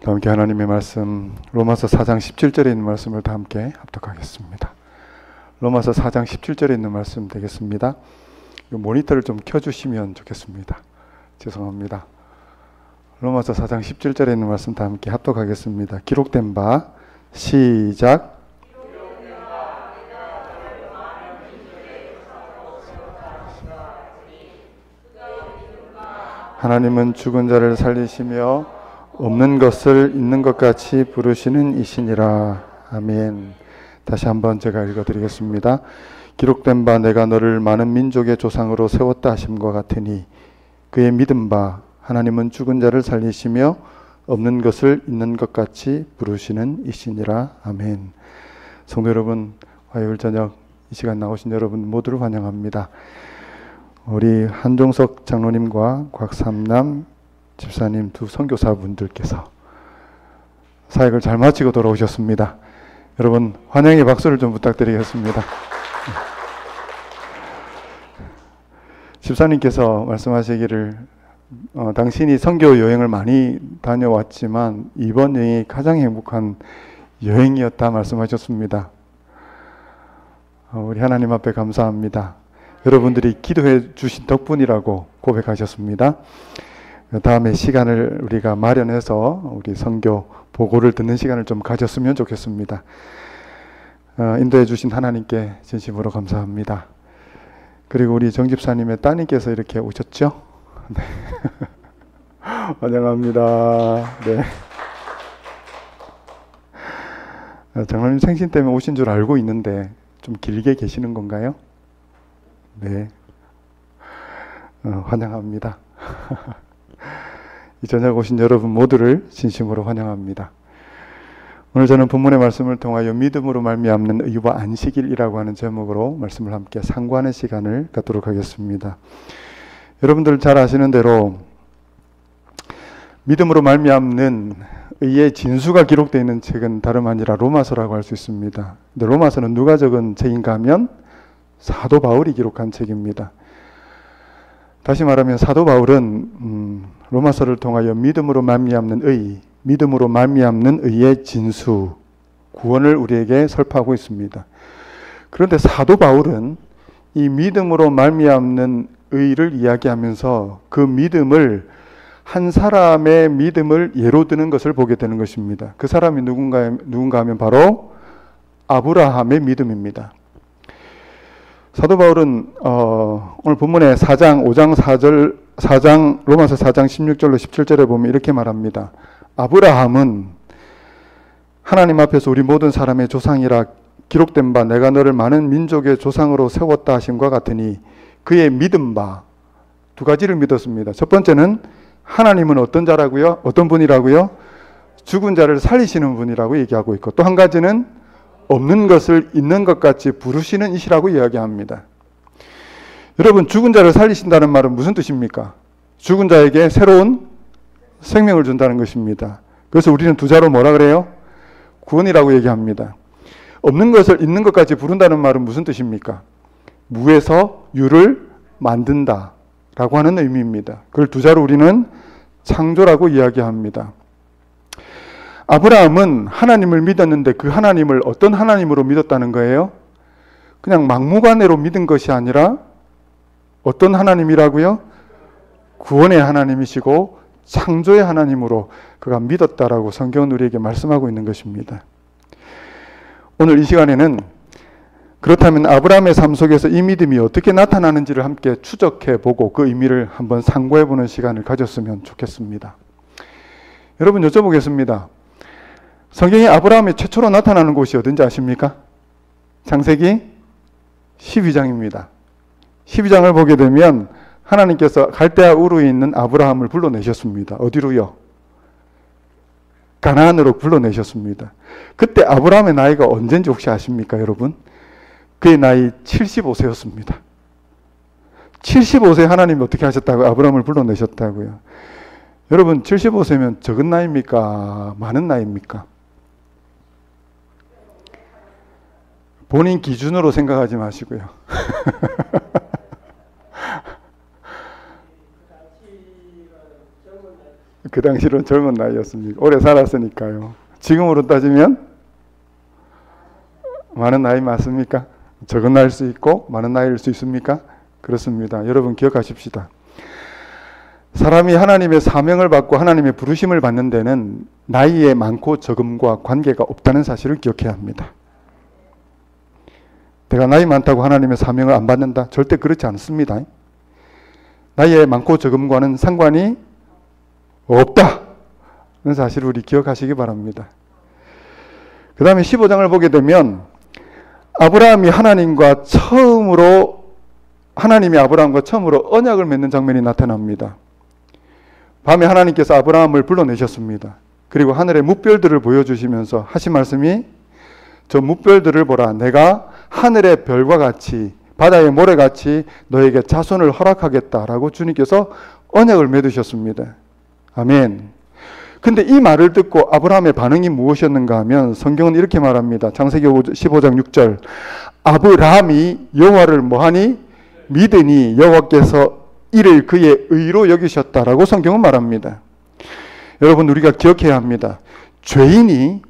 다 함께 하나님의 말씀 로마서 4장 17절에 있는 말씀을 다 함께 합독하겠습니다. 로마서 4장 17절에 있는 말씀 되겠습니다. 이 모니터를 좀 켜주시면 좋겠습니다. 죄송합니다. 로마서 4장 17절에 있는 말씀 다 함께 합독하겠습니다. 기록된 바 시작. 하나님은 죽은 자를 살리시며 없는 것을 있는 것 같이 부르시는 이시니라. 아멘. 다시 한번 제가 읽어드리겠습니다. 기록된 바 내가 너를 많은 민족의 조상으로 세웠다 하심과 같으니 그의 믿은 바 하나님은 죽은 자를 살리시며 없는 것을 있는 것 같이 부르시는 이시니라. 아멘. 성도 여러분, 화요일 저녁 이 시간 나오신 여러분 모두를 환영합니다. 우리 한종석 장로님과 곽삼남 집사님 두 선교사분들께서 사역을 잘 마치고 돌아오셨습니다. 여러분 환영의 박수를 좀 부탁드리겠습니다. 집사님께서 말씀하시기를 당신이 선교 여행을 많이 다녀왔지만 이번 여행이 가장 행복한 여행이었다 말씀하셨습니다. 우리 하나님 앞에 감사합니다. 여러분들이 기도해 주신 덕분이라고 고백하셨습니다. 다음에 시간을 우리가 마련해서 우리 선교 보고를 듣는 시간을 좀 가졌으면 좋겠습니다. 인도해 주신 하나님께 진심으로 감사합니다. 그리고 우리 정집사님의 따님께서 이렇게 오셨죠? 네. 환영합니다. 네. 장로님 생신 때문에 오신 줄 알고 있는데 좀 길게 계시는 건가요? 네. 환영합니다. 이 저녁 오신 여러분 모두를 진심으로 환영합니다. 오늘 저는 본문의 말씀을 통하여 믿음으로 말미암는 의와 안식일이라고 하는 제목으로 말씀을 함께 상고하는 시간을 갖도록 하겠습니다. 여러분들 잘 아시는 대로 믿음으로 말미암는 의의 진수가 기록되어 있는 책은 다름 아니라 로마서라고 할 수 있습니다. 근데 로마서는 누가 적은 책인가 하면 사도 바울이 기록한 책입니다. 다시 말하면 사도 바울은 로마서를 통하여 믿음으로 말미암는 의, 믿음으로 말미암는 의의 진수, 구원을 우리에게 설파하고 있습니다. 그런데 사도 바울은 이 믿음으로 말미암는 의를 이야기하면서 그 믿음을 한 사람의 믿음을 예로 드는 것을 보게 되는 것입니다. 그 사람이 누군가 하면 바로 아브라함의 믿음입니다. 사도 바울은 오늘 본문의 4장 5장 4장 로마서 4장 16절로 17절에 보면 이렇게 말합니다. 아브라함은 하나님 앞에서 우리 모든 사람의 조상이라 기록된 바 내가 너를 많은 민족의 조상으로 세웠다 하심과 같으니 그의 믿은 바 두 가지를 믿었습니다. 첫 번째는 하나님은 어떤 자라고요? 어떤 분이라고요? 죽은 자를 살리시는 분이라고 얘기하고 있고 또 한 가지는 없는 것을 있는 것 같이 부르시는 이시라고 이야기합니다. 여러분 죽은 자를 살리신다는 말은 무슨 뜻입니까? 죽은 자에게 새로운 생명을 준다는 것입니다. 그래서 우리는 두 자로 뭐라 그래요? 구원이라고 얘기합니다. 없는 것을 있는 것 같이 부른다는 말은 무슨 뜻입니까? 무에서 유를 만든다 라고 하는 의미입니다. 그걸 두 자로 우리는 창조라고 이야기합니다. 아브라함은 하나님을 믿었는데 그 하나님을 어떤 하나님으로 믿었다는 거예요? 그냥 막무가내로 믿은 것이 아니라 어떤 하나님이라고요? 구원의 하나님이시고 창조의 하나님으로 그가 믿었다라고 성경은 우리에게 말씀하고 있는 것입니다. 오늘 이 시간에는 그렇다면 아브라함의 삶 속에서 이 믿음이 어떻게 나타나는지를 함께 추적해보고 그 의미를 한번 상고해보는 시간을 가졌으면 좋겠습니다. 여러분 여쭤보겠습니다. 성경에 아브라함이 최초로 나타나는 곳이 어딘지 아십니까? 창세기 12장입니다. 12장을 보게 되면 하나님께서 갈대아 우르에 있는 아브라함을 불러내셨습니다. 어디로요? 가나안으로 불러내셨습니다. 그때 아브라함의 나이가 언제인지 혹시 아십니까, 여러분? 그의 나이 75세였습니다. 75세 하나님이 어떻게 하셨다고 아브라함을 불러내셨다고요? 여러분 75세면 적은 나이입니까? 많은 나이입니까? 본인 기준으로 생각하지 마시고요. 그 당시로는 젊은 나이였습니다. 오래 살았으니까요. 지금으로 따지면 많은 나이 맞습니까? 적은 나이일 수 있고 많은 나이일 수 있습니까? 그렇습니다. 여러분 기억하십시다. 사람이 하나님의 사명을 받고 하나님의 부르심을 받는 데는 나이의 많고 적음과 관계가 없다는 사실을 기억해야 합니다. 내가 나이 많다고 하나님의 사명을 안 받는다? 절대 그렇지 않습니다. 나이의 많고 적음과는 상관이 없다는 사실을 우리 기억하시기 바랍니다. 그 다음에 15장을 보게 되면 하나님이 아브라함과 처음으로 언약을 맺는 장면이 나타납니다. 밤에 하나님께서 아브라함을 불러내셨습니다. 그리고 하늘의 뭇별들을 보여주시면서 하신 말씀이 저 뭇별들을 보라. 내가 하늘의 별과 같이 바다의 모래같이 너에게 자손을 허락하겠다라고 주님께서 언약을 맺으셨습니다. 아멘. 근데 이 말을 듣고 아브라함의 반응이 무엇이었는가 하면 성경은 이렇게 말합니다. 창세기 15장 6절. 아브라함이 여호와를 뭐하니? 믿으니 여호와께서 이를 그의 의로 여기셨다라고 성경은 말합니다. 여러분 우리가 기억해야 합니다. 죄인이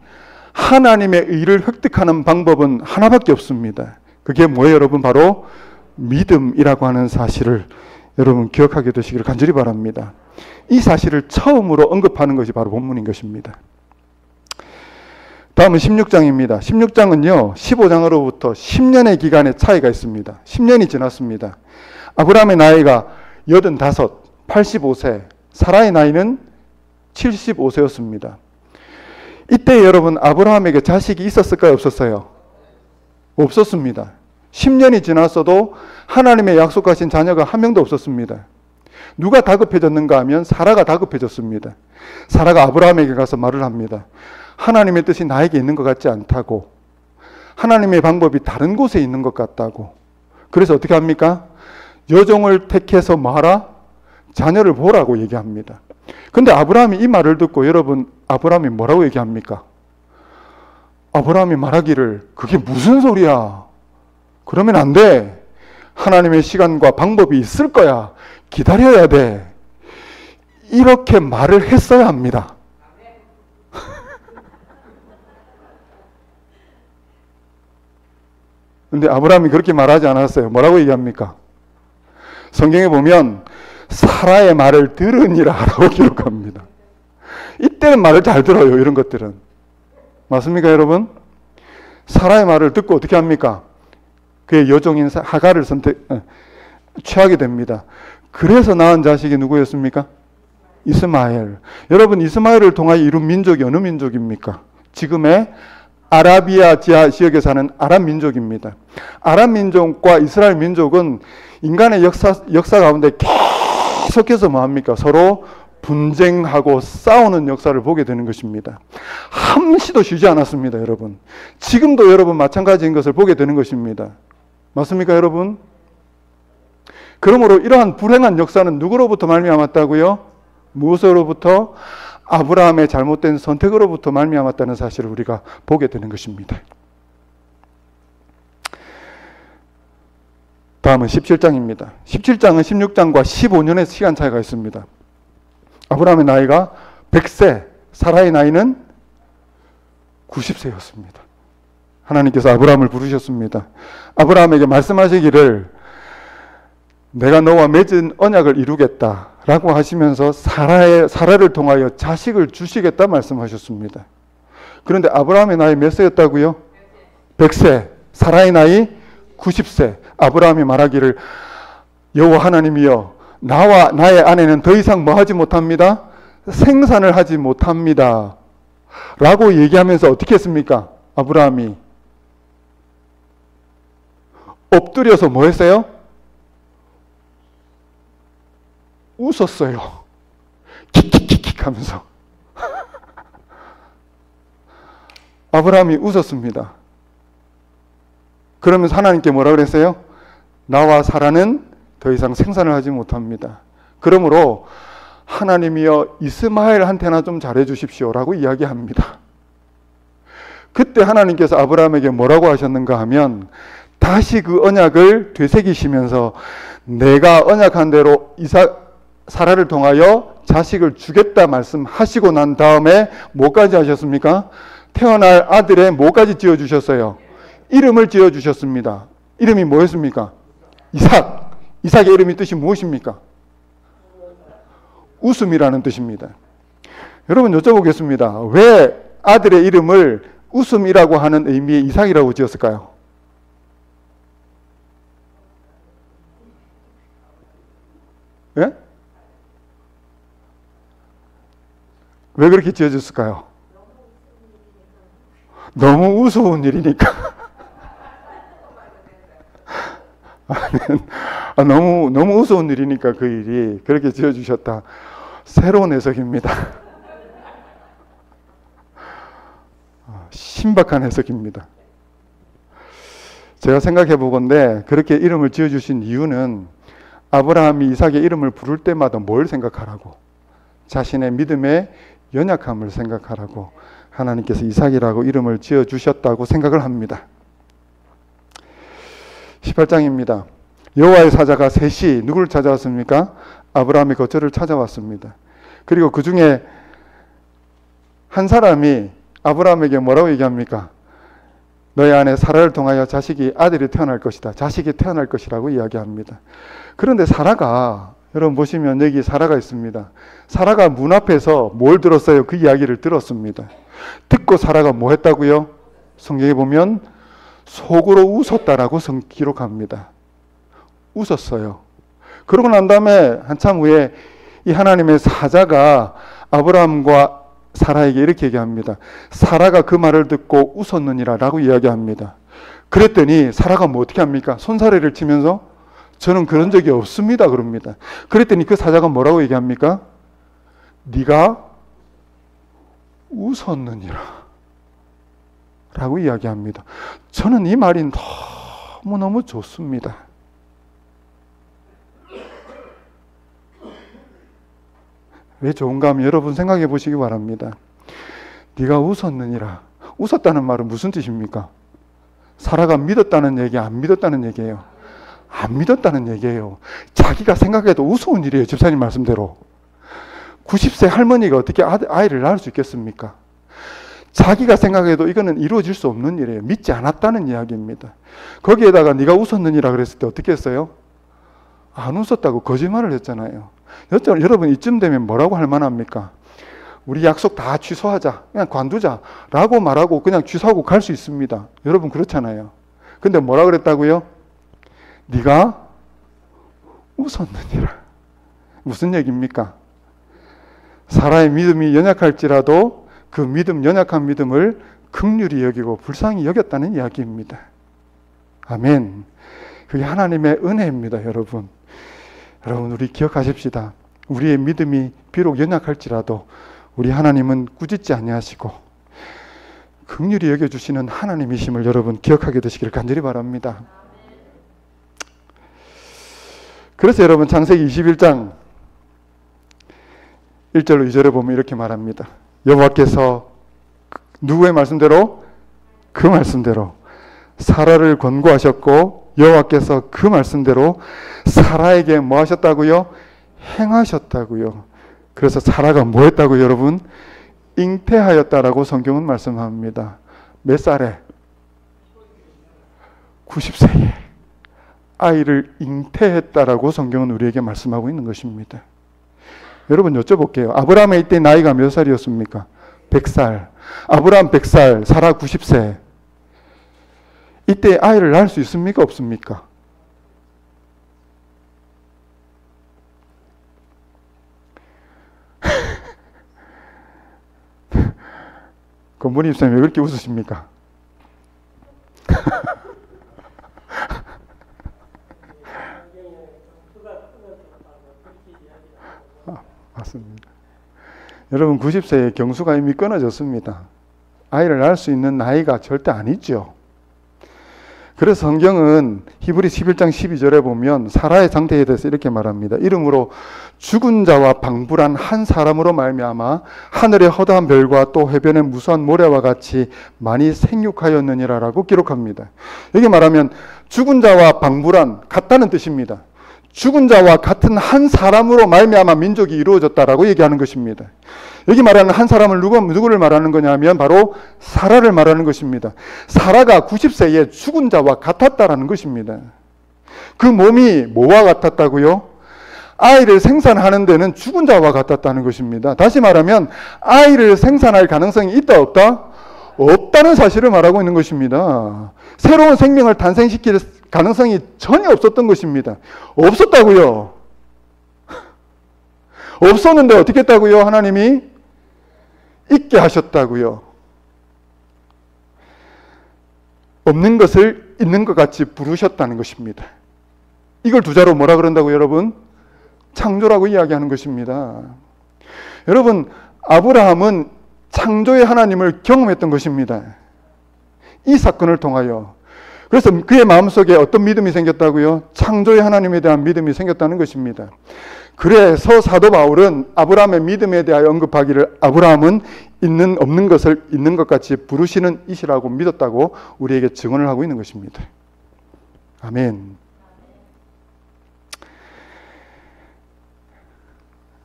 하나님의 의를 획득하는 방법은 하나밖에 없습니다. 그게 뭐예요 여러분? 바로 믿음이라고 하는 사실을 여러분 기억하게 되시기를 간절히 바랍니다. 이 사실을 처음으로 언급하는 것이 바로 본문인 것입니다. 다음은 16장입니다. 16장은요 15장으로부터 10년의 기간의 차이가 있습니다. 10년이 지났습니다. 아브라함의 나이가 85, 85세, 사라의 나이는 75세였습니다. 이때 여러분 아브라함에게 자식이 있었을까요? 없었어요? 없었습니다. 10년이 지났어도 하나님의 약속하신 자녀가 한 명도 없었습니다. 누가 다급해졌는가 하면 사라가 다급해졌습니다. 사라가 아브라함에게 가서 말을 합니다. 하나님의 뜻이 나에게 있는 것 같지 않다고, 하나님의 방법이 다른 곳에 있는 것 같다고. 그래서 어떻게 합니까? 여종을 택해서 뭐하라? 자녀를 보라고 얘기합니다. 근데 아브라함이 이 말을 듣고 여러분 아브라함이 뭐라고 얘기합니까? 아브라함이 말하기를 그게 무슨 소리야? 그러면 안 돼. 하나님의 시간과 방법이 있을 거야. 기다려야 돼. 이렇게 말을 했어야 합니다. 근데 아브라함이 그렇게 말하지 않았어요. 뭐라고 얘기합니까? 성경에 보면 사라의 말을 들으니라 라고 기록합니다. 이때는 말을 잘 들어요. 이런 것들은. 맞습니까 여러분? 사라의 말을 듣고 어떻게 합니까? 그의 여종인 하갈을 취하게 됩니다. 그래서 낳은 자식이 누구였습니까? 이스마엘. 여러분 이스마엘을 통하여 이룬 민족이 어느 민족입니까? 지금의 아라비아 지역에 사는 아랍 민족입니다. 아랍 민족과 이스라엘 민족은 인간의 역사 가운데 계속해서 뭐합니까? 서로 분쟁하고 싸우는 역사를 보게 되는 것입니다. 한시도 쉬지 않았습니다, 여러분. 지금도 여러분 마찬가지인 것을 보게 되는 것입니다. 맞습니까, 여러분? 그러므로 이러한 불행한 역사는 누구로부터 말미암았다고요? 무엇으로부터? 아브라함의 잘못된 선택으로부터 말미암았다는 사실을 우리가 보게 되는 것입니다. 다음은 17장입니다. 17장은 16장과 15년의 시간 차이가 있습니다. 아브라함의 나이가 100세, 사라의 나이는 90세였습니다. 하나님께서 아브라함을 부르셨습니다. 아브라함에게 말씀하시기를 내가 너와 맺은 언약을 이루겠다라고 하시면서 사라를 통하여 자식을 주시겠다 말씀하셨습니다. 그런데 아브라함의 나이 몇 세였다고요? 100세, 사라의 나이 90세. 아브라함이 말하기를 여호와 하나님이여 나와 나의 아내는 더 이상 뭐 하지 못합니다? 생산을 하지 못합니다. 라고 얘기하면서 어떻게 했습니까? 아브라함이 엎드려서 뭐 했어요? 웃었어요. 킥킥킥킥 하면서. 아브라함이 웃었습니다. 그러면서 하나님께 뭐라 그랬어요? 나와 사라는 더 이상 생산을 하지 못합니다. 그러므로 하나님이여 이스마엘한테나 좀 잘해 주십시오 라고 이야기합니다. 그때 하나님께서 아브라함에게 뭐라고 하셨는가 하면 다시 그 언약을 되새기시면서 내가 언약한 대로 사라를 통하여 자식을 주겠다 말씀하시고 난 다음에 뭐까지 하셨습니까? 태어날 아들의 뭐까지 지어주셨어요? 이름을 지어주셨습니다. 이름이 뭐였습니까? 이삭. 이삭의 이름이 뜻이 무엇입니까? 웃음이라는 뜻입니다. 여러분 여쭤보겠습니다. 왜 아들의 이름을 웃음이라고 하는 의미의 이삭이라고 지었을까요? 예? 왜 그렇게 지어졌을까요? 너무 우스운 일이니까. 너무 우스운 일이니까 그 일이 그렇게 지어주셨다. 새로운 해석입니다. 신박한 해석입니다. 제가 생각해 보건대 그렇게 이름을 지어주신 이유는 아브라함이 이삭의 이름을 부를 때마다 뭘 생각하라고? 자신의 믿음의 연약함을 생각하라고 하나님께서 이삭이라고 이름을 지어주셨다고 생각을 합니다. 18장입니다. 여호와의 사자가 셋이 누구를 찾아왔습니까? 아브라함의 거처를 찾아왔습니다. 그리고 그 중에 한 사람이 아브라함에게 뭐라고 얘기합니까? 너희 안에 사라를 통하여 아들이 태어날 것이다. 자식이 태어날 것이라고 이야기합니다. 그런데 사라가, 여러분 보시면 여기 사라가 있습니다. 사라가 문 앞에서 뭘 들었어요? 그 이야기를 들었습니다. 듣고 사라가 뭐 했다고요? 성경에 보면 속으로 웃었다라고 기록합니다. 웃었어요. 그러고 난 다음에 한참 후에 이 하나님의 사자가 아브라함과 사라에게 이렇게 얘기합니다. 사라가 그 말을 듣고 웃었느니라 라고 이야기합니다. 그랬더니 사라가 뭐 어떻게 합니까? 손사래를 치면서 저는 그런 적이 없습니다 그럽니다. 그랬더니 그 사자가 뭐라고 얘기합니까? 네가 웃었느니라 라고 이야기합니다. 저는 이 말이 너무너무 좋습니다. 왜 좋은가 하면 여러분 생각해 보시기 바랍니다. 네가 웃었느니라. 웃었다는 말은 무슨 뜻입니까? 사라가 믿었다는 얘기, 안 믿었다는 얘기예요? 안 믿었다는 얘기예요. 자기가 생각해도 우스운 일이에요. 집사님 말씀대로. 90세 할머니가 어떻게 아이를 낳을 수 있겠습니까? 자기가 생각해도 이거는 이루어질 수 없는 일이에요. 믿지 않았다는 이야기입니다. 거기에다가 네가 웃었느니라 그랬을 때 어떻게 했어요? 안 웃었다고 거짓말을 했잖아요. 여러분 이쯤 되면 뭐라고 할 만합니까? 우리 약속 다 취소하자, 그냥 관두자 라고 말하고 그냥 취소하고 갈 수 있습니다. 여러분 그렇잖아요. 근데 뭐라 그랬다고요? 네가 웃었느니라. 무슨 얘기입니까? 사라의 믿음이 연약할지라도 그 연약한 믿음을 긍휼히 여기고 불쌍히 여겼다는 이야기입니다. 아멘. 그게 하나님의 은혜입니다, 여러분. 여러분 우리 기억하십시다. 우리의 믿음이 비록 연약할지라도 우리 하나님은 꾸짖지 아니하시고 긍휼히 여겨주시는 하나님이심을 여러분 기억하게 되시기를 간절히 바랍니다. 그래서 여러분 창세기 21장 1절로 2절에 보면 이렇게 말합니다. 여호와께서 누구의 말씀대로? 그 말씀대로 사라를 권고하셨고 여호와께서 그 말씀대로 사라에게 뭐 하셨다고요? 행하셨다고요. 그래서 사라가 뭐 했다고요, 여러분? 잉태하였다라고 성경은 말씀합니다. 몇 살에? 90세에 아이를 잉태했다라고 성경은 우리에게 말씀하고 있는 것입니다. 여러분 여쭤볼게요. 아브라함의 이때 나이가 몇 살이었습니까? 100살. 아브라함 100살, 사라 90세. 이때 아이를 낳을 수 있습니까? 없습니까? 건물님 쌤 왜 그렇게 웃으십니까? 맞습니다. 여러분 90세에 경수가 이미 끊어졌습니다. 아이를 낳을 수 있는 나이가 절대 아니죠. 그래서 성경은 히브리 11장 12절에 보면 사라의 상태에 대해서 이렇게 말합니다. 이름으로 죽은 자와 방불한 한 사람으로 말미암아 하늘의 허다한 별과 또 해변의 무수한 모래와 같이 많이 생육하였느니라라고 기록합니다. 여기 말하면 죽은 자와 방불한 같다는 뜻입니다. 죽은 자와 같은 한 사람으로 말미암아 민족이 이루어졌다라고 얘기하는 것입니다. 여기 말하는 한 사람을 누구를 말하는 거냐면 바로 사라를 말하는 것입니다. 사라가 90세에 죽은 자와 같았다라는 것입니다. 그 몸이 뭐와 같았다고요? 아이를 생산하는 데는 죽은 자와 같았다는 것입니다. 다시 말하면 아이를 생산할 가능성이 있다 없다? 없다는 사실을 말하고 있는 것입니다. 새로운 생명을 탄생시킬 가능성이 전혀 없었던 것입니다. 없었다고요. 없었는데 어떻게 했다고요? 하나님이 있게 하셨다고요. 없는 것을 있는 것 같이 부르셨다는 것입니다. 이걸 두 자로 뭐라 그런다고요, 여러분? 창조라고 이야기하는 것입니다. 여러분, 아브라함은 창조의 하나님을 경험했던 것입니다. 이 사건을 통하여. 그래서 그의 마음속에 어떤 믿음이 생겼다고요? 창조의 하나님에 대한 믿음이 생겼다는 것입니다. 그래서 사도 바울은 아브라함의 믿음에 대하여 언급하기를 아브라함은 있는 없는 것을 있는 것 같이 부르시는 이시라고 믿었다고 우리에게 증언을 하고 있는 것입니다. 아멘.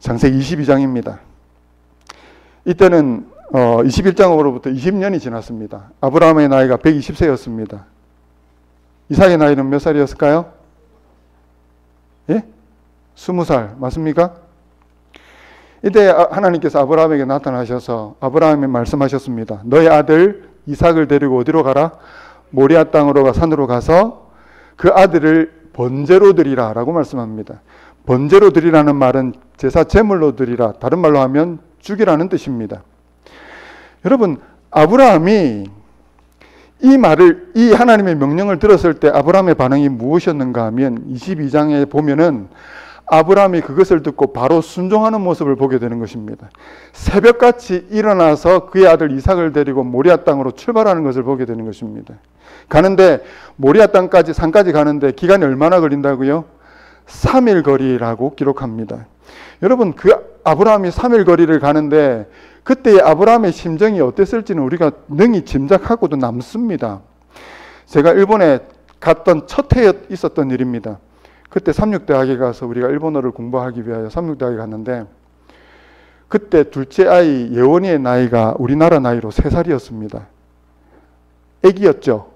창세기 22장입니다. 이때는 21장으로부터 20년이 지났습니다. 아브라함의 나이가 120세였습니다. 이삭의 나이는 몇 살이었을까요? 예? 20살 맞습니까? 이때 하나님께서 아브라함에게 나타나셔서 아브라함이 말씀하셨습니다. 너의 아들 이삭을 데리고 어디로 가라? 모리아 땅으로 산으로 가서 그 아들을 번제로 드리라 라고 말씀합니다. 번제로 드리라는 말은 제사 제물로 드리라, 다른 말로 하면 죽이라는 뜻입니다. 여러분, 아브라함이 이 하나님의 명령을 들었을 때 아브라함의 반응이 무엇이었는가 하면 22장에 보면은 아브라함이 그것을 듣고 바로 순종하는 모습을 보게 되는 것입니다. 새벽같이 일어나서 그의 아들 이삭을 데리고 모리아 땅으로 출발하는 것을 보게 되는 것입니다. 가는데 모리아 땅까지 산까지 가는데 기간이 얼마나 걸린다고요? 3일 거리라고 기록합니다. 여러분, 그 아브라함이 3일 거리를 가는데 그때의 아브라함의 심정이 어땠을지는 우리가 능히 짐작하고도 남습니다. 제가 일본에 갔던 첫 해에 있었던 일입니다. 그때 삼육대학에 가서 우리가 일본어를 공부하기 위하여 삼육대학에 갔는데 그때 둘째 아이 예원이의 나이가 우리나라 나이로 3살이었습니다. 애기였죠.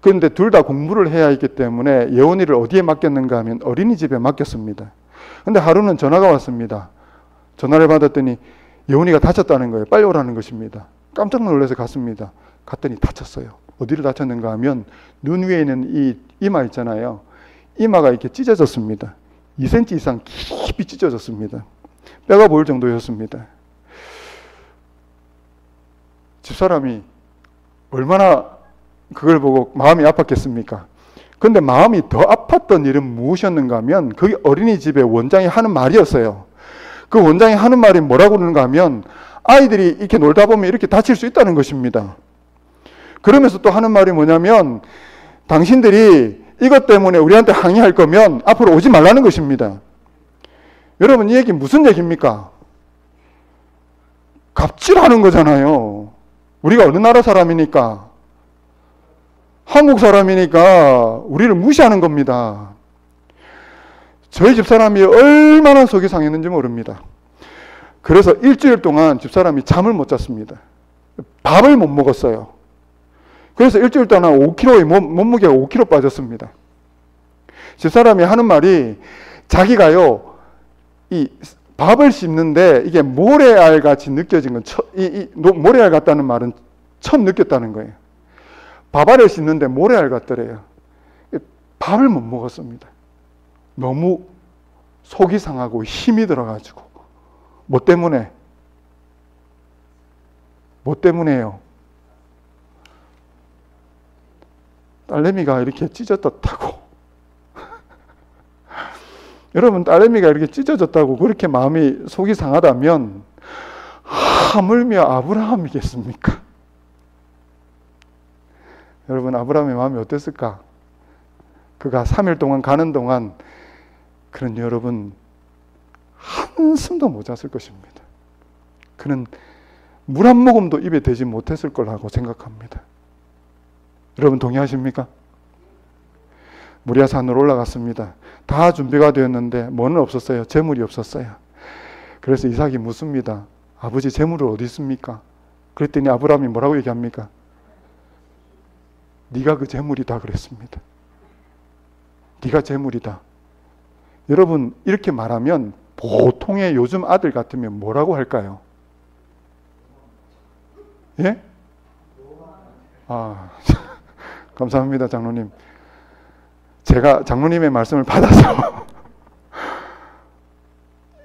그런데 둘 다 공부를 해야 했기 때문에 예원이를 어디에 맡겼는가 하면 어린이집에 맡겼습니다. 근데 하루는 전화가 왔습니다. 전화를 받았더니 예원이가 다쳤다는 거예요. 빨리 오라는 것입니다. 깜짝 놀라서 갔습니다. 갔더니 다쳤어요. 어디를 다쳤는가 하면 눈 위에 있는 이 이마 있잖아요. 이마가 이렇게 찢어졌습니다. 2cm 이상 깊이 찢어졌습니다. 뼈가 보일 정도였습니다. 집사람이 얼마나 그걸 보고 마음이 아팠겠습니까? 그런데 마음이 더 아팠던 일은 무엇이었는가 하면 그게 어린이집의 원장이 하는 말이었어요. 그 원장이 하는 말이 뭐라고 그러는가 하면 아이들이 이렇게 놀다 보면 이렇게 다칠 수 있다는 것입니다. 그러면서 또 하는 말이 뭐냐면 당신들이 이것 때문에 우리한테 항의할 거면 앞으로 오지 말라는 것입니다. 여러분, 이 얘기 무슨 얘기입니까? 갑질하는 거잖아요. 우리가 어느 나라 사람이니까? 한국 사람이니까 우리를 무시하는 겁니다. 저희 집사람이 얼마나 속이 상했는지 모릅니다. 그래서 일주일 동안 집사람이 잠을 못 잤습니다. 밥을 못 먹었어요. 그래서 일주일 동안 5kg의 몸무게가 5kg 빠졌습니다. 집사람이 하는 말이 자기가요, 이 밥을 씹는데 이게 모래알 같이 느껴진 건, 모래알 같다는 말은 처음 느꼈다는 거예요. 밥알을 씹는데 모래알 같더래요. 밥을 못 먹었습니다. 너무 속이 상하고 힘이 들어가지고. 뭐 때문에? 뭐 때문에요? 딸내미가 이렇게 찢어졌다고. 여러분, 딸내미가 이렇게 찢어졌다고 그렇게 마음이 속이 상하다면 하물며 아브라함이겠습니까? 여러분, 아브라함의 마음이 어땠을까? 그가 3일 동안 가는 동안 그는 여러분 한숨도 못 잤을 것입니다. 그는 물 한 모금도 입에 대지 못했을 거라고 생각합니다. 여러분 동의하십니까? 모리아산으로 올라갔습니다. 다 준비가 되었는데 뭐는 없었어요? 재물이 없었어요. 그래서 이삭이 묻습니다. 아버지, 재물은 어디 있습니까? 그랬더니 아브라함이 뭐라고 얘기합니까? 네가 그 재물이다 그랬습니다. 네가 재물이다. 여러분, 이렇게 말하면 보통의 요즘 아들 같으면 뭐라고 할까요? 예? 감사합니다, 장로님. 제가 장로님의 말씀을 받아서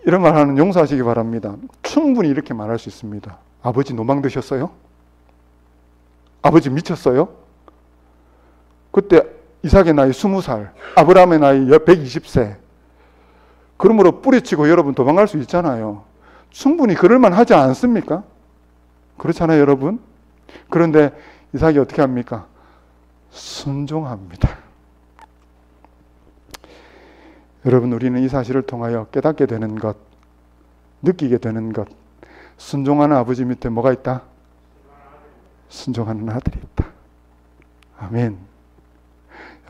이런 말 하는 용서하시기 바랍니다. 충분히 이렇게 말할 수 있습니다. 아버지 노망 드셨어요? 아버지 미쳤어요? 그때 이삭의 나이 20살, 아브라함의 나이 120세. 그러므로 뿌리치고 여러분 도망갈 수 있잖아요. 충분히 그럴만 하지 않습니까? 그렇잖아요, 여러분. 그런데 이삭이 어떻게 합니까? 순종합니다. 여러분, 우리는 이 사실을 통하여 깨닫게 되는 것, 느끼게 되는 것, 순종하는 아버지 밑에 뭐가 있다? 순종하는 아들이 있다. 아멘.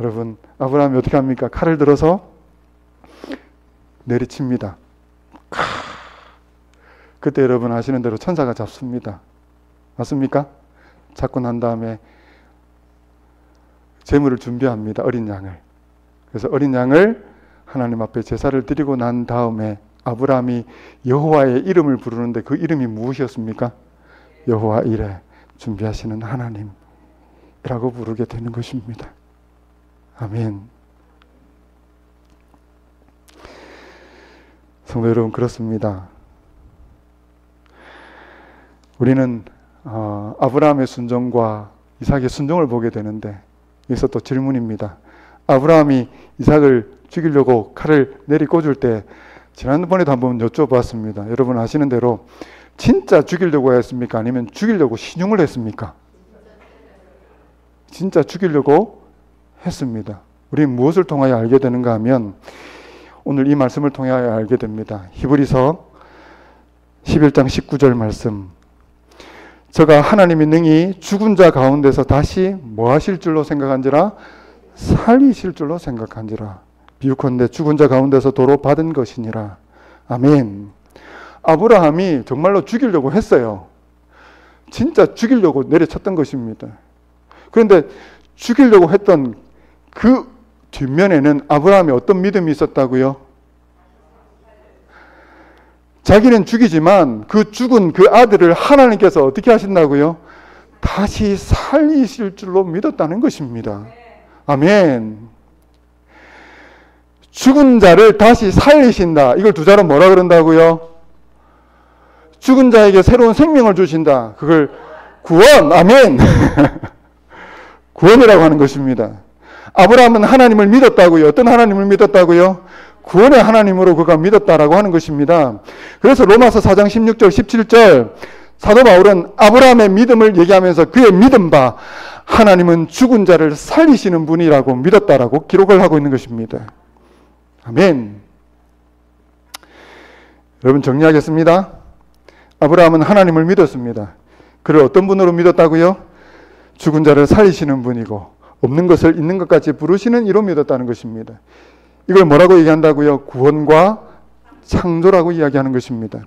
여러분, 아브라함이 어떻게 합니까? 칼을 들어서 내리칩니다. 그때 여러분 아시는 대로 천사가 잡습니다. 맞습니까? 잡고 난 다음에 제물을 준비합니다. 어린 양을. 그래서 어린 양을 하나님 앞에 제사를 드리고 난 다음에 아브라함이 여호와의 이름을 부르는데 그 이름이 무엇이었습니까? 여호와 이레, 준비하시는 하나님이라고 부르게 되는 것입니다. 아멘. 성도 여러분, 그렇습니다. 우리는 아브라함의 순종과 이삭의 순종을 보게 되는데, 여기서 또 질문입니다. 아브라함이 이삭을 죽이려고 칼을 내리꽂을 때 지난번에도 한번 여쭤봤습니다. 여러분 아시는 대로 진짜 죽이려고 했습니까? 아니면 죽이려고 신용을 했습니까? 진짜 죽이려고 했습니다. 우리는 무엇을 통하여 알게 되는가 하면 오늘 이 말씀을 통하여 알게 됩니다. 히브리서 11장 19절 말씀. 저가 하나님이 능히 죽은 자 가운데서 다시 뭐 하실 줄로 생각한지라? 살리실 줄로 생각한지라. 비유컨대 죽은 자 가운데서 도로 받은 것이니라. 아멘. 아브라함이 정말로 죽이려고 했어요. 진짜 죽이려고 내려쳤던 것입니다. 그런데 죽이려고 했던 그 뒷면에는 아브라함이 어떤 믿음이 있었다고요? 자기는 죽이지만 그 죽은 그 아들을 하나님께서 어떻게 하신다고요? 다시 살리실 줄로 믿었다는 것입니다. 아멘. 죽은 자를 다시 살리신다. 이걸 두 자로 뭐라 그런다고요? 죽은 자에게 새로운 생명을 주신다. 그걸 구원, 아멘. 구원이라고 하는 것입니다. 아브라함은 하나님을 믿었다고요. 어떤 하나님을 믿었다고요? 구원의 하나님으로 그가 믿었다라고 하는 것입니다. 그래서 로마서 4장 16절 17절 사도 바울은 아브라함의 믿음을 얘기하면서 그의 믿음 바 하나님은 죽은 자를 살리시는 분이라고 믿었다라고 기록을 하고 있는 것입니다. 아멘. 여러분 정리하겠습니다. 아브라함은 하나님을 믿었습니다. 그를 어떤 분으로 믿었다고요? 죽은 자를 살리시는 분이고 없는 것을 있는 것 같이 부르시는 이로 믿었다는 것입니다. 이걸 뭐라고 얘기한다고요? 구원과 창조라고 이야기하는 것입니다.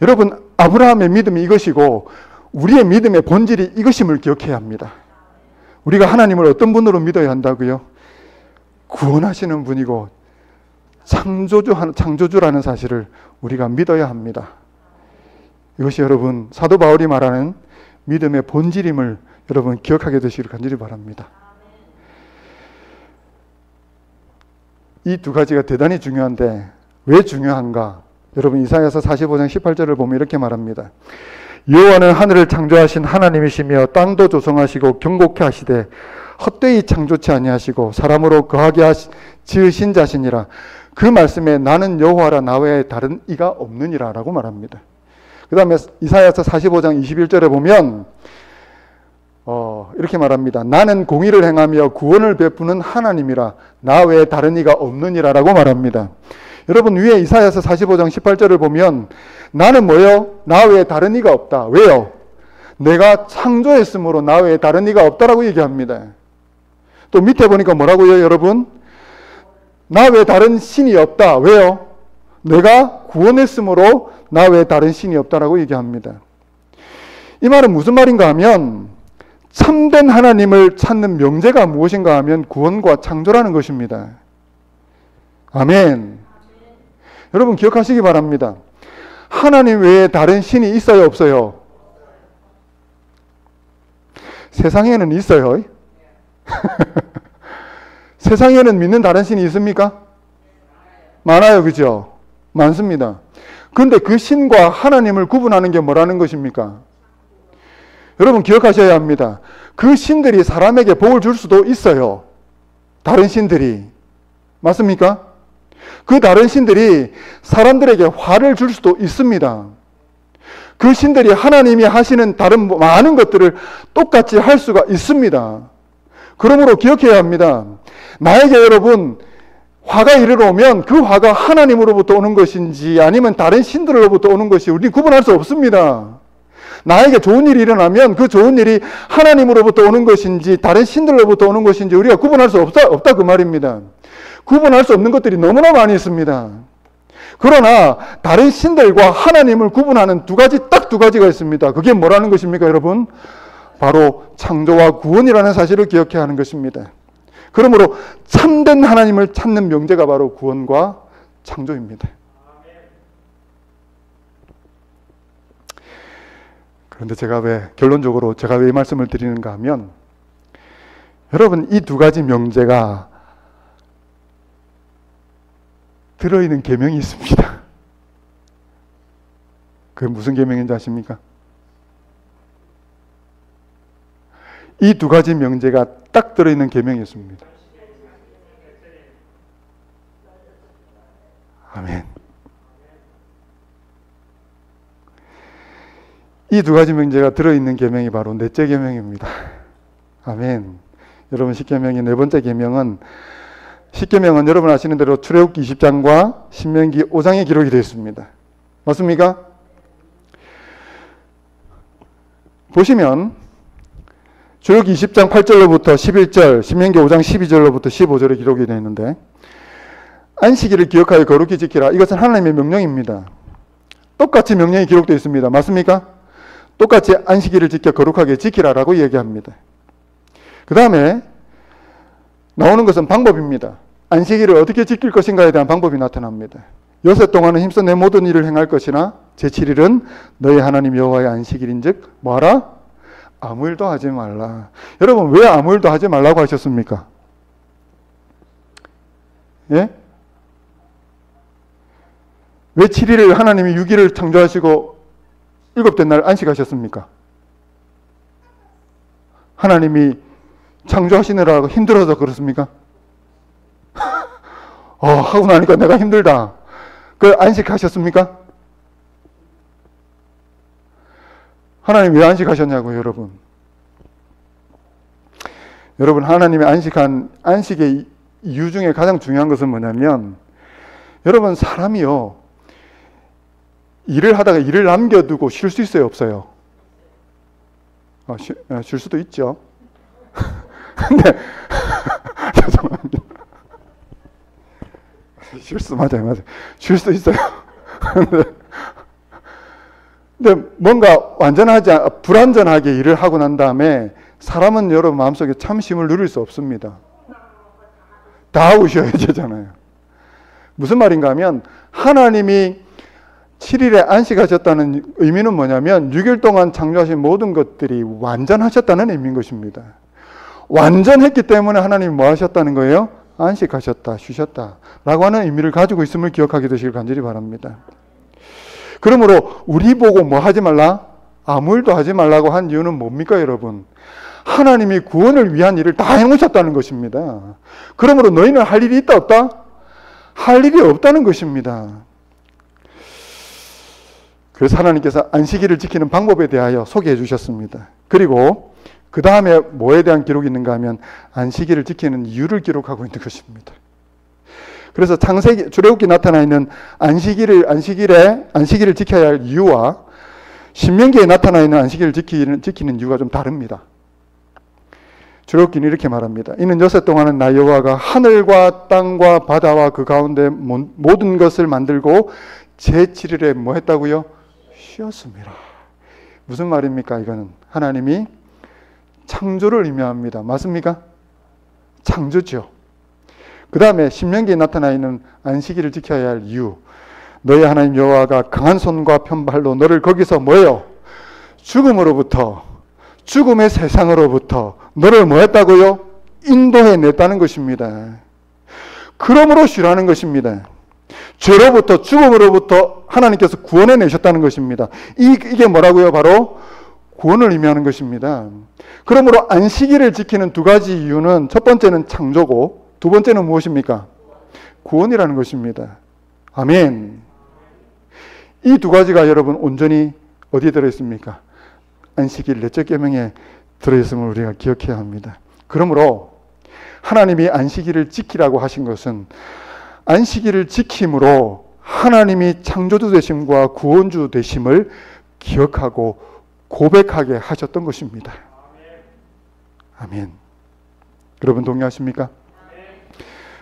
여러분, 아브라함의 믿음이 이것이고 우리의 믿음의 본질이 이것임을 기억해야 합니다. 우리가 하나님을 어떤 분으로 믿어야 한다고요? 구원하시는 분이고 창조주라는 사실을 우리가 믿어야 합니다. 이것이 여러분 사도 바울이 말하는 믿음의 본질임을 여러분 기억하게 되시기를 간절히 바랍니다. 이 두 가지가 대단히 중요한데 왜 중요한가? 여러분 이사야서 45장 18절을 보면 이렇게 말합니다. 여호와는 하늘을 창조하신 하나님이시며 땅도 조성하시고 경고케 하시되 헛되이 창조치 아니하시고 사람으로 거하게 지으신 자시니라. 그 말씀에 나는 여호와라 나 외에 다른 이가 없느니라 라고 말합니다. 그 다음에 이사야서 45장 21절에 보면 이렇게 말합니다. 나는 공의를 행하며 구원을 베푸는 하나님이라 나 외에 다른 이가 없느니라 라고 말합니다. 여러분 위에 이사야서 45장 18절을 보면 나는 뭐예요? 나 외에 다른 이가 없다. 왜요? 내가 창조했으므로 나 외에 다른 이가 없다라고 얘기합니다. 또 밑에 보니까 뭐라고요 여러분? 나 외에 다른 신이 없다. 왜요? 내가 구원했으므로 나 외에 다른 신이 없다라고 얘기합니다. 이 말은 무슨 말인가 하면 참된 하나님을 찾는 명제가 무엇인가 하면 구원과 창조라는 것입니다. 아멘. 여러분 기억하시기 바랍니다. 하나님 외에 다른 신이 있어요, 없어요? 세상에는 있어요. 세상에는 믿는 다른 신이 있습니까? 많아요, 그죠? 많습니다. 그런데 그 신과 하나님을 구분하는 게 뭐라는 것입니까? 여러분 기억하셔야 합니다. 그 신들이 사람에게 복을 줄 수도 있어요. 다른 신들이. 맞습니까? 그 다른 신들이 사람들에게 화를 줄 수도 있습니다. 그 신들이 하나님이 하시는 다른 많은 것들을 똑같이 할 수가 있습니다. 그러므로 기억해야 합니다. 나에게 여러분 화가 이르러 오면 그 화가 하나님으로부터 오는 것인지 아니면 다른 신들로부터 오는 것이 우리는 구분할 수 없습니다. 나에게 좋은 일이 일어나면 그 좋은 일이 하나님으로부터 오는 것인지 다른 신들로부터 오는 것인지 우리가 구분할 수 없다 그 말입니다. 구분할 수 없는 것들이 너무나 많이 있습니다. 그러나 다른 신들과 하나님을 구분하는 딱 두 가지가 있습니다. 그게 뭐라는 것입니까, 여러분? 바로 창조와 구원이라는 사실을 기억해야 하는 것입니다. 그러므로 참된 하나님을 찾는 명제가 바로 구원과 창조입니다. 그런데 결론적으로 제가 왜 이 말씀을 드리는가 하면 여러분 이 두 가지 명제가 들어있는 계명이 있습니다. 그게 무슨 계명인지 아십니까? 이 두 가지 명제가 딱 들어있는 계명이 있습니다. 아멘. 이 두 가지 명제가 들어있는 계명이 바로 넷째 계명입니다. 아멘. 여러분 십계명의 네 번째 계명은 십계명은 여러분 아시는 대로 출애굽기 20장과 신명기 5장에 기록이 되어 있습니다. 맞습니까? 보시면 출애굽기 20장 8절로부터 11절, 신명기 5장 12절로부터 15절에 기록이 되어 있는데 안식일을 기억하여 거룩히 지키라. 이것은 하나님의 명령입니다. 똑같이 명령이 기록되어 있습니다. 맞습니까? 똑같이 안식일을 지켜 거룩하게 지키라라고 얘기합니다. 그 다음에 나오는 것은 방법입니다. 안식일을 어떻게 지킬 것인가에 대한 방법이 나타납니다. 여세 동안은 힘써 내 모든 일을 행할 것이나 제7일은 너희 하나님 여호와의 안식일인즉 뭐하라? 아무 일도 하지 말라. 여러분 왜 아무 일도 하지 말라고 하셨습니까? 예? 왜 7일을 하나님이 6일을 창조하시고 7째 날 안식하셨습니까? 하나님이 창조하시느라고 힘들어서 그렇습니까? 하고 나니까 내가 힘들다. 그 안식하셨습니까? 하나님 왜 안식하셨냐고요, 여러분? 여러분, 하나님의 안식의 이유 중에 가장 중요한 것은 뭐냐면, 여러분, 사람이요, 일을 하다가 일을 남겨두고 쉴 수 있어요, 없어요? 쉴 수도 있죠. 근데, 죄송합니다. 맞아요. 쉴 수 있어요. 근데 뭔가 불완전하게 일을 하고 난 다음에 사람은 여러분 마음속에 참 쉼을 누릴 수 없습니다. 다 하고 쉬어야 되잖아요. 무슨 말인가 하면 하나님이 7일에 안식하셨다는 의미는 뭐냐면 6일 동안 창조하신 모든 것들이 완전하셨다는 의미인 것입니다. 완전했기 때문에 하나님이 뭐 하셨다는 거예요? 안식하셨다, 쉬셨다 라고 하는 의미를 가지고 있음을 기억하게 되시길 간절히 바랍니다. 그러므로 우리 보고 뭐 하지 말라? 아무 일도 하지 말라고 한 이유는 뭡니까, 여러분? 하나님이 구원을 위한 일을 다 해놓으셨다는 것입니다. 그러므로 너희는 할 일이 있다, 없다? 할 일이 없다는 것입니다. 그래서 하나님께서 안식일을 지키는 방법에 대하여 소개해 주셨습니다. 그리고 그 다음에 뭐에 대한 기록이 있는가 하면 안식일을 지키는 이유를 기록하고 있는 것입니다. 그래서 출애굽기 나타나 있는 안식일을 지켜야 할 이유와 신명기에 나타나 있는 안식일을 지키는 이유가 좀 다릅니다. 출애굽기는 이렇게 말합니다. 이는 여섯 동안은 나 여호와가 하늘과 땅과 바다와 그 가운데 모든 것을 만들고 제7일에 뭐 했다고요? 쉬었습니다. 무슨 말입니까? 이거는 하나님이 창조를 의미합니다. 맞습니까? 창조죠. 그 다음에 신명기에 나타나 있는 안식일을 지켜야 할 이유. 너희 하나님 여호와가 강한 손과 편발로 너를 거기서 뭐예요? 죽음으로부터, 죽음의 세상으로부터 너를 뭐 했다고요? 인도해냈다는 것입니다. 그러므로 쉬라는 것입니다. 죄로부터, 죽음으로부터 하나님께서 구원해내셨다는 것입니다. 이게 뭐라고요? 바로 구원을 의미하는 것입니다. 그러므로 안식일을 지키는 두 가지 이유는 첫 번째는 창조고 두 번째는 무엇입니까? 구원이라는 것입니다. 아멘. 이 두 가지가 여러분 온전히 어디에 들어있습니까? 안식일 내적 계명에 들어있음을 우리가 기억해야 합니다. 그러므로 하나님이 안식일을 지키라고 하신 것은 안식일을 지킴으로 하나님이 창조주 되심과 구원주 되심을 기억하고 고백하게 하셨던 것입니다. 아멘. 여러분 동의하십니까?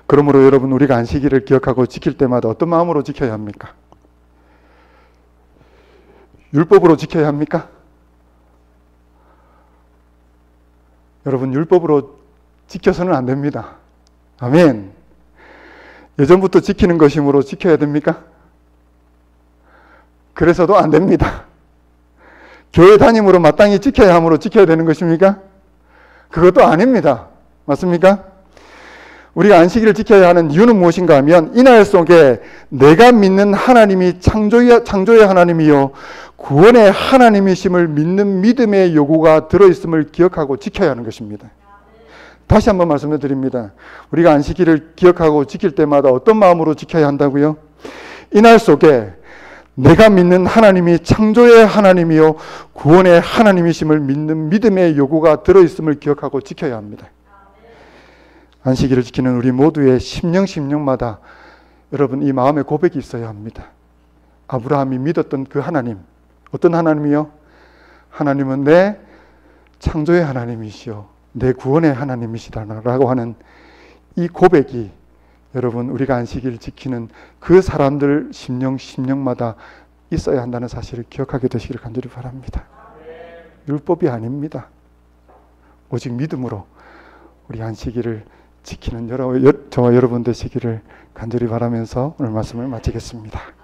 그러므로 여러분 우리가 안식일을 기억하고 지킬 때마다 어떤 마음으로 지켜야 합니까? 율법으로 지켜야 합니까? 여러분 율법으로 지켜서는 안 됩니다. 아멘. 예전부터 지키는 것이므로 지켜야 됩니까? 그래서도 안 됩니다. 교회 다님으로 마땅히 지켜야 함으로 지켜야 되는 것입니까? 그것도 아닙니다. 맞습니까? 우리가 안식일을 지켜야 하는 이유는 무엇인가 하면 이날 속에 내가 믿는 하나님이 창조의 하나님이요 구원의 하나님이심을 믿는 믿음의 요구가 들어있음을 기억하고 지켜야 하는 것입니다. 다시 한번 말씀을 드립니다. 우리가 안식일을 기억하고 지킬 때마다 어떤 마음으로 지켜야 한다고요? 이날 속에 내가 믿는 하나님이 창조의 하나님이요 구원의 하나님이심을 믿는 믿음의 요구가 들어있음을 기억하고 지켜야 합니다. 안식일을 지키는 우리 모두의 심령마다 여러분 이 마음의 고백이 있어야 합니다. 아브라함이 믿었던 그 하나님, 어떤 하나님이요? 하나님은 내 창조의 하나님이시요 내 구원의 하나님이시다라고 하는 이 고백이 여러분 우리가 안식일을 지키는 그 사람들 심령마다 있어야 한다는 사실을 기억하게 되시기를 간절히 바랍니다. 율법이 아닙니다. 오직 믿음으로 우리 안식일을 지키는 저와 여러분 되시기를 간절히 바라면서 오늘 말씀을 마치겠습니다.